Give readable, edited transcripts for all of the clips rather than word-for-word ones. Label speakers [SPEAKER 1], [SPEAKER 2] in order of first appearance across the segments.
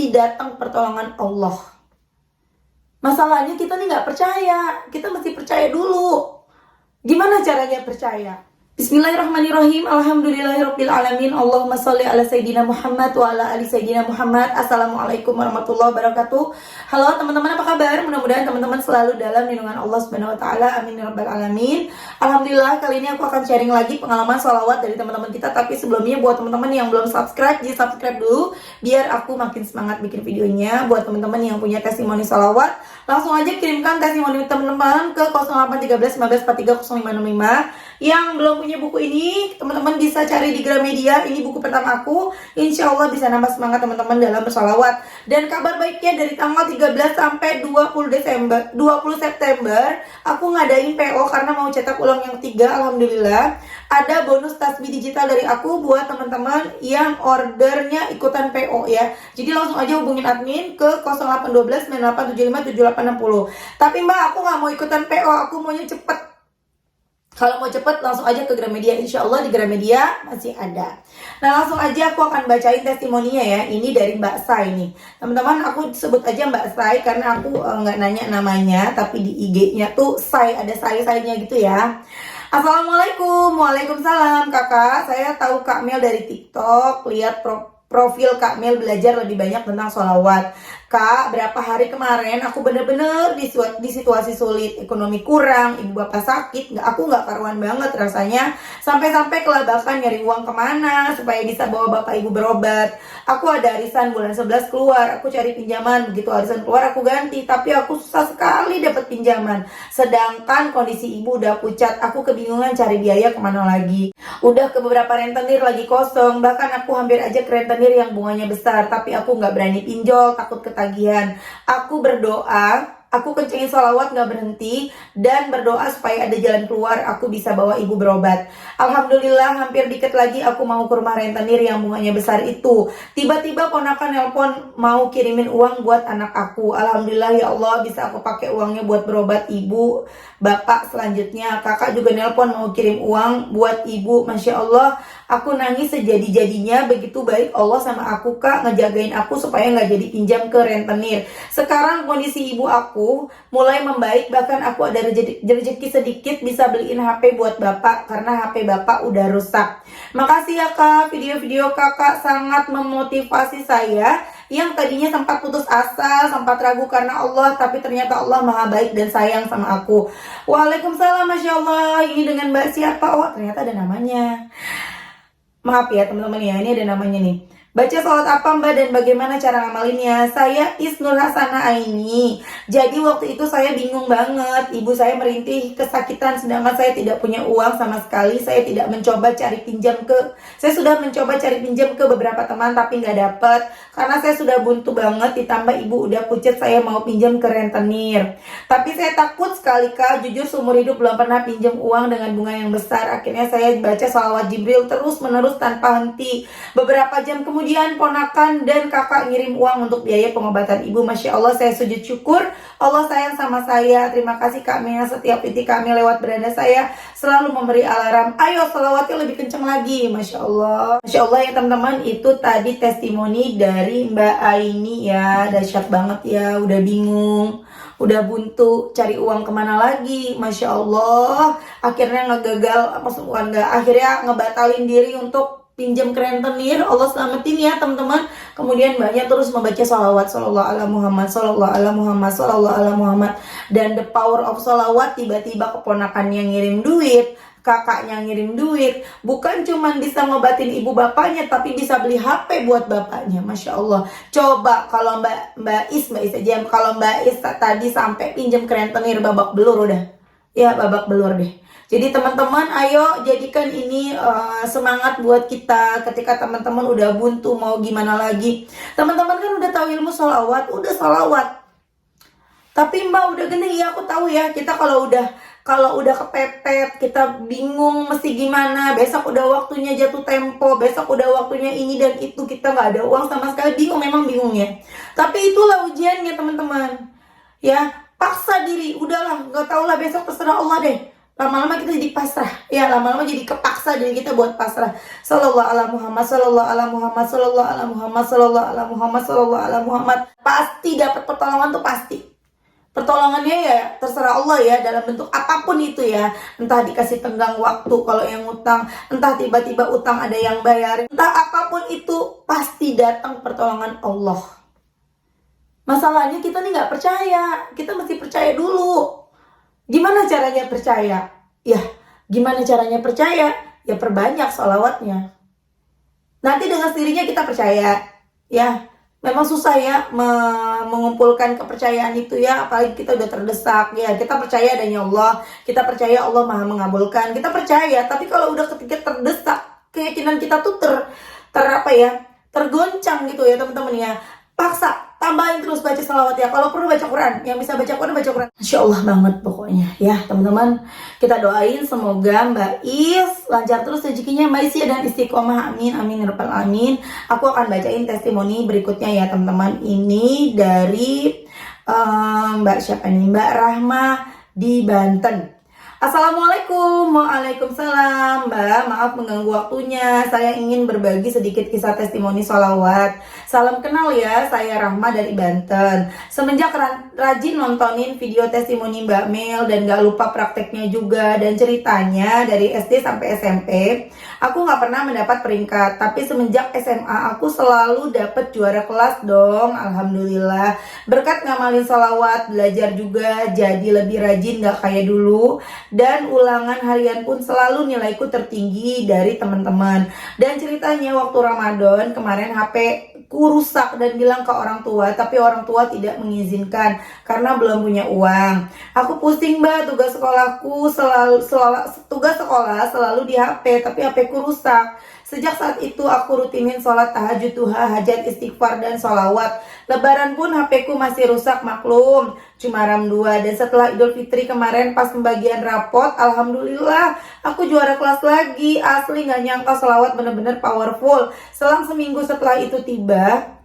[SPEAKER 1] pasti datang pertolongan Allah. Masalahnya kita nih nggak percaya, kita mesti percaya dulu. Gimana caranya percaya? Bismillahirrahmanirrahim. Alhamdulillahirabbil alamin. Allahumma shalli ala sayidina Muhammad wa ala ali sayidina Muhammad. Assalamualaikum warahmatullahi wabarakatuh. Halo teman-teman, apa kabar? Mudah-mudahan teman-teman selalu dalam lindungan Allah Subhanahu wa taala. Amin ya rabbal alamin. Alhamdulillah, kali ini aku akan sharing lagi pengalaman sholawat dari teman-teman kita. Tapi sebelumnya buat teman-teman yang belum subscribe, di subscribe dulu biar aku makin semangat bikin videonya. Buat teman-teman yang punya testimoni sholawat, langsung aja kirimkan testimoni teman-teman ke 0813 1543 0565. Yang belum punya buku ini, teman-teman bisa cari di Gramedia. Ini buku pertama aku. Insya Allah bisa nambah semangat teman-teman dalam bersalawat. Dan kabar baiknya dari tanggal 13 sampai 20 September, aku ngadain PO karena mau cetak ulang yang 3. Alhamdulillah. Ada bonus tasbih digital dari aku buat teman-teman yang ordernya ikutan PO ya. Jadi langsung aja hubungin admin ke 0812 9875 7860. Tapi Mbak, aku nggak mau ikutan PO, aku maunya cepet. Kalau mau cepet langsung aja ke Gramedia, insya Allah di Gramedia masih ada. Nah langsung aja aku akan bacain testimoninya ya. Ini dari Mbak Sai nih. Teman-teman, aku sebut aja Mbak Sai karena aku nggak nanya namanya, tapi di IG-nya tuh Sai, ada Sai-Sainya gitu ya. Assalamualaikum. Waalaikumsalam kakak. Saya tahu Kak Mel dari TikTok. Lihat profil Kak Mel belajar lebih banyak tentang sholawat. Kak, berapa hari kemarin aku bener-bener di situasi sulit, ekonomi kurang, ibu bapak sakit, aku nggak karuan banget rasanya, sampai-sampai kelabakan nyari uang kemana supaya bisa bawa bapak ibu berobat. Aku ada arisan bulan 11 keluar, aku cari pinjaman, begitu arisan keluar aku ganti, tapi aku susah sekali dapat pinjaman. Sedangkan kondisi ibu udah pucat, aku kebingungan cari biaya kemana lagi. Udah ke beberapa rentenir lagi kosong, bahkan aku hampir aja ke rentenir yang bunganya besar, tapi aku nggak berani pinjol, takut ketagihan. Aku berdoa, aku kencengin sholawat gak berhenti, dan berdoa supaya ada jalan keluar, aku bisa bawa ibu berobat. Alhamdulillah, hampir dikit lagi aku mau ke rumah rentenir yang bunganya besar itu. Tiba-tiba ponakan nelpon mau kirimin uang buat anak aku. Alhamdulillah ya Allah, bisa aku pakai uangnya buat berobat ibu, bapak selanjutnya. Kakak juga nelpon mau kirim uang buat ibu. Masya Allah, aku nangis sejadi-jadinya. Begitu baik Allah sama aku Kak, ngejagain aku supaya gak jadi pinjam ke rentenir. Sekarang kondisi ibu aku mulai membaik, bahkan aku ada rezeki sedikit bisa beliin HP buat bapak karena HP bapak udah rusak. Makasih ya Kak, video-video kakak sangat memotivasi saya yang tadinya sempat putus asa, sempat ragu karena Allah, tapi ternyata Allah maha baik dan sayang sama aku. Waalaikumsalam. Masya Allah, ini dengan Mbak siapa? Oh ternyata ada namanya. Maaf ya teman-teman ya, ini ada namanya nih. Baca sholat apa Mbak dan bagaimana cara ngamalinnya? Saya Isnur Hasanah Aini. Jadi waktu itu saya bingung banget. Ibu saya merintih kesakitan sedangkan saya tidak punya uang sama sekali. Saya tidak mencoba cari pinjam Saya sudah mencoba cari pinjam ke beberapa teman tapi nggak dapet. Karena saya sudah buntu banget, ditambah ibu udah pucat, saya mau pinjam ke rentenir. Tapi saya takut sekali Kak, jujur seumur hidup belum pernah pinjam uang dengan bunga yang besar. Akhirnya saya baca sholawat Jibril terus menerus tanpa henti. Beberapa jam kemudian ponakan dan kakak ngirim uang untuk biaya pengobatan ibu. Masya Allah, saya sujud syukur Allah sayang sama saya. Terima kasih Kak Mel, setiap titik kami lewat beranda saya selalu memberi alarm, ayo sholawatnya lebih kenceng lagi. Masya Allah. Masya Allah ya teman-teman, itu tadi testimoni dari Mbak Aini ya. Dahsyat banget ya, udah bingung, udah buntu, cari uang kemana lagi. Masya Allah, akhirnya akhirnya ngebatalin diri untuk pinjam ke rentenir. Allah selamatin ya teman-teman. Kemudian banyak terus membaca sholawat, sallallahu ala Muhammad, sallallahu ala Muhammad, sallallahu ala Muhammad. Dan the power of sholawat, tiba-tiba keponakannya ngirim duit, kakaknya ngirim duit, bukan cuma bisa ngobatin ibu bapaknya, tapi bisa beli HP buat bapaknya. Masya Allah. Coba kalau Mbak Is aja, kalau Mbak Is tadi sampai pinjam ke rentenir babak belur udah. Ya babak belur deh. Jadi teman-teman, ayo jadikan ini semangat buat kita ketika teman-teman udah buntu mau gimana lagi. Teman-teman kan udah tahu ilmu sholawat, udah sholawat. Tapi Mbak udah gini, ya aku tahu ya, kita kalau udah kepepet, kita bingung mesti gimana, besok udah waktunya jatuh tempo, besok udah waktunya ini dan itu, kita nggak ada uang sama sekali, bingung, memang bingung ya. Tapi itulah ujiannya teman-teman. Ya, paksa diri, udahlah, nggak tahu lah, besok terserah Allah deh. lama-lama kita jadi pasrah ya, lama-lama jadi kepaksa diri kita buat pasrah. Sallallahu ala Muhammad, sallallahu ala Muhammad, sallallahu ala Muhammad, sallallahu ala Muhammad, sallallahu ala Muhammad. Pasti dapat pertolongan tuh, pasti. Pertolongannya ya terserah Allah ya, dalam bentuk apapun itu ya. Entah dikasih tenggang waktu kalau yang utang, entah tiba-tiba utang ada yang bayarin, entah apapun itu, pasti datang pertolongan Allah. Masalahnya kita nih nggak percaya, kita mesti percaya dulu. Gimana caranya percaya? Ya, gimana caranya percaya? Ya perbanyak sholawatnya. Nanti dengan sendirinya kita percaya. Ya, memang susah ya mengumpulkan kepercayaan itu ya, apalagi kita udah terdesak ya. Kita percaya adanya Allah, kita percaya Allah Maha mengabulkan, kita percaya. Tapi kalau udah ketika terdesak, keyakinan kita tuh tergoncang gitu ya teman-teman ya. Paksa, tambahin terus baca salawat ya. Kalau perlu baca Quran, yang bisa baca Quran baca Quran. Insya Allah banget pokoknya ya teman-teman. Kita doain semoga Mbak Is lancar terus rezekinya, Mbak Is ya, dan istiqomah, amin amin ya rabbal alamin. Aku akan bacain testimoni berikutnya ya teman-teman. Ini dari Mbak siapa nih, Mbak Rahma di Banten. Assalamualaikum. Waalaikumsalam Mbak, maaf mengganggu waktunya. Saya ingin berbagi sedikit kisah testimoni sholawat. Salam kenal ya, saya Rahma dari Banten. Semenjak rajin nontonin video testimoni Mbak Mel dan gak lupa prakteknya juga dan ceritanya dari SD sampai SMP, aku gak pernah mendapat peringkat. Tapi semenjak SMA aku selalu dapat juara kelas dong, alhamdulillah. Berkat ngamalin sholawat, belajar juga jadi lebih rajin gak kayak dulu. Dan ulangan harian pun selalu nilaiku tertinggi dari teman-teman. Dan ceritanya waktu Ramadan kemarin HP ku rusak dan bilang ke orang tua, tapi orang tua tidak mengizinkan karena belum punya uang. Aku pusing Mbak, tugas sekolahku selalu di HP, tapi HP ku rusak. Sejak saat itu aku rutinin sholat tahajud, duha, hajat, istighfar, dan sholawat. Lebaran pun HP ku masih rusak, maklum, cuma RAM 2. Dan setelah Idul Fitri kemarin pas pembagian rapot, alhamdulillah aku juara kelas lagi. Asli gak nyangka sholawat bener-bener powerful. Selang seminggu setelah itu tiba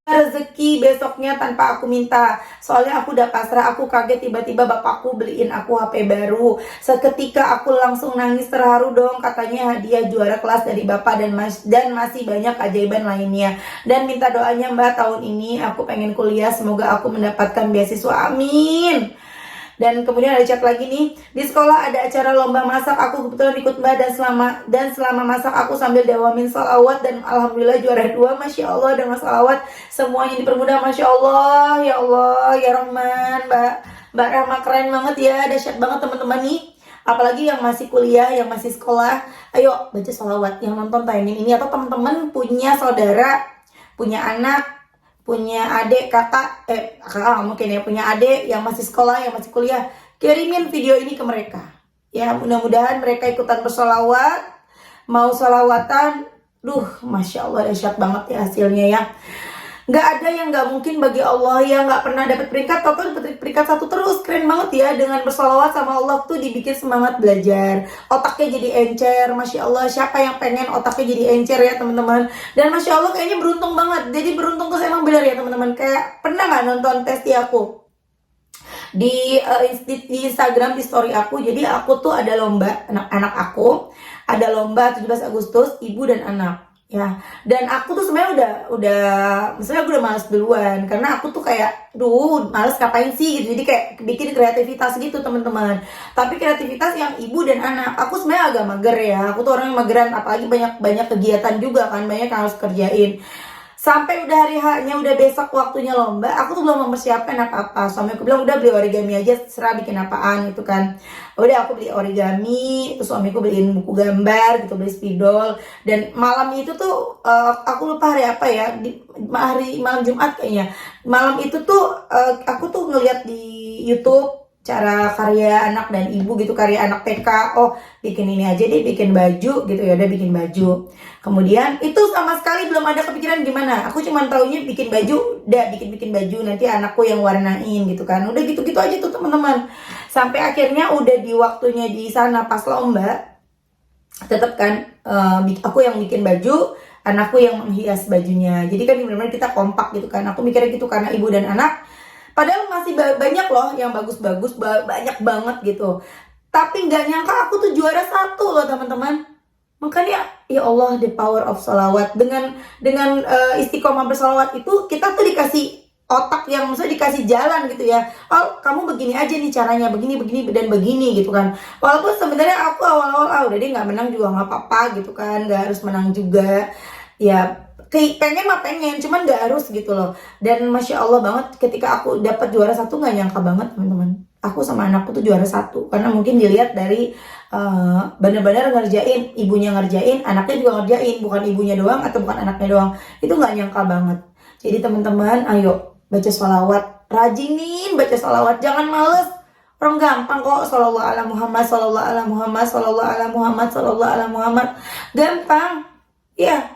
[SPEAKER 1] rezeki besoknya tanpa aku minta. Soalnya aku udah pasrah, aku kaget tiba-tiba bapakku beliin aku HP baru. Seketika aku langsung nangis terharu dong, katanya hadiah juara kelas dari bapak dan masih banyak keajaiban lainnya. Dan minta doanya Mbak, tahun ini aku pengen kuliah, semoga aku mendapatkan beasiswa, amin. Dan kemudian ada chat lagi nih, di sekolah ada acara lomba masak, aku kebetulan ikut Mbak, dan selama masak aku sambil dawamin sholawat dan alhamdulillah juara 2, Masya Allah. Dengan sholawat semuanya dipermudah, Masya Allah, ya Allah, ya Rahman. Mbak Rahma keren banget ya, dahsyat banget teman-teman nih. Apalagi yang masih kuliah, yang masih sekolah, ayo baca sholawat. Yang nonton timing ini atau teman-teman punya saudara, punya anak, punya adik, kakak mungkin ya, punya adik yang masih sekolah, yang masih kuliah, kirimin video ini ke mereka ya, mudah-mudahan mereka ikutan bersolawat, mau solawatan. Masya Allah, dahsyat banget ya hasilnya ya. Gak ada yang gak mungkin bagi Allah, yang gak pernah dapat peringkat, total dapat peringkat 1 terus. Keren banget ya, dengan bersolawat sama Allah tuh dibikin semangat belajar, otaknya jadi encer. Masya Allah, siapa yang pengen otaknya jadi encer ya teman-teman. Dan Masya Allah kayaknya beruntung banget. Jadi beruntung tuh emang benar ya teman-teman. Kayak pernah gak nonton Testi aku di Instagram, di story aku. Jadi aku tuh ada lomba, anak aku ada lomba 17 Agustus ibu dan anak ya. Dan aku tuh sebenarnya misalnya aku udah males duluan, karena aku tuh kayak males ngapain sih gitu. Jadi kayak bikin kreativitas gitu teman-teman. Tapi kreativitas yang ibu dan anak. Aku sebenarnya agak mager ya. Aku tuh orang yang mageran, apalagi banyak kegiatan juga kan, banyak yang harus kerjain. Sampai udah hari H-nya, udah besok waktunya lomba, aku tuh belum mempersiapkan apa-apa. Suami aku bilang udah beli origami aja, serah bikin apaan gitu kan. Udah aku beli origami, terus suamiku beliin buku gambar gitu, beli spidol. Dan malam itu tuh aku lupa hari apa ya, malam Jumat kayaknya. Malam itu tuh aku tuh ngeliat di YouTube cara karya anak dan ibu gitu, karya anak TK. Oh, bikin ini aja deh, bikin baju gitu ya, udah bikin baju. Kemudian itu sama sekali belum ada kepikiran gimana. Aku cuma taunya bikin baju, udah bikin baju, nanti anakku yang warnain gitu kan. Udah gitu-gitu aja tuh teman-teman. Sampai akhirnya udah di waktunya di sana pas lomba, tetap kan aku yang bikin baju, anakku yang menghias bajunya. Jadi kan benar-benar kita kompak gitu kan. Aku mikirnya gitu karena ibu dan anak. Padahal masih banyak loh yang bagus-bagus, banyak banget gitu. Tapi nggak nyangka aku tuh juara 1 loh teman-teman. Makanya ya Allah, the power of salawat. Dengan istiqomah bersalawat itu kita tuh dikasih otak yang maksudnya dikasih jalan gitu ya. Oh, kamu begini aja nih caranya, begini dan begini gitu kan. Walaupun sebenarnya aku awal-awal udah deh nggak menang juga nggak apa-apa gitu kan, nggak harus menang juga. Ya pengen mah pengen, cuman nggak harus gitu loh. Dan masya Allah banget ketika aku dapat juara 1, nggak nyangka banget teman-teman. Aku sama anakku tuh juara 1 karena mungkin dilihat dari benar-benar ngerjain, ibunya ngerjain, anaknya juga ngerjain, bukan ibunya doang atau bukan anaknya doang. Itu nggak nyangka banget. Jadi teman-teman, ayo baca sholawat, rajinin baca sholawat, jangan males. Orang gampang kok, shollallahu ala Muhammad, shollallahu ala Muhammad, shollallahu ala Muhammad, shollallahu ala Muhammad, gampang. Ya,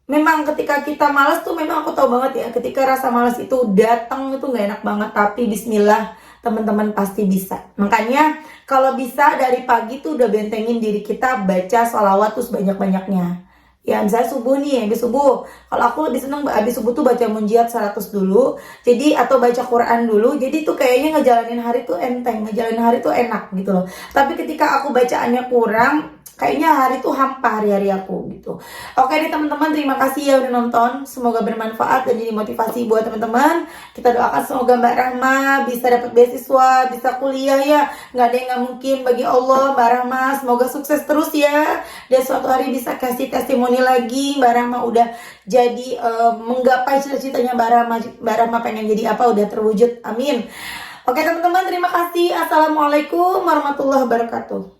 [SPEAKER 1] memang ketika kita malas tuh memang aku tahu banget ya, ketika rasa malas itu datang itu nggak enak banget, tapi bismillah teman-teman pasti bisa. Makanya kalau bisa dari pagi tuh udah bentengin diri kita baca sholawat terus banyak-banyaknya. Ya misalnya subuh nih, habis subuh. Kalau aku lebih seneng habis subuh tuh baca munjiat 100 dulu. Jadi atau baca Quran dulu. Jadi tuh kayaknya ngejalanin hari tuh enteng, ngejalanin hari tuh enak gitu loh. Tapi ketika aku bacaannya kurang, kayaknya hari tuh hampa hari-hari aku gitu. Oke deh teman-teman, terima kasih ya udah nonton. Semoga bermanfaat dan jadi motivasi buat teman-teman. Kita doakan semoga Mbak Rahma bisa dapat beasiswa, bisa kuliah ya. Nggak ada yang nggak mungkin bagi Allah. Mbak Rahma semoga sukses terus ya. Dan suatu hari bisa kasih testimoni lagi. Mbak Rahma udah jadi menggapai cita-citanya Mbak Rahma pengen jadi apa udah terwujud. Amin. Oke teman-teman, terima kasih. Assalamualaikum warahmatullahi wabarakatuh.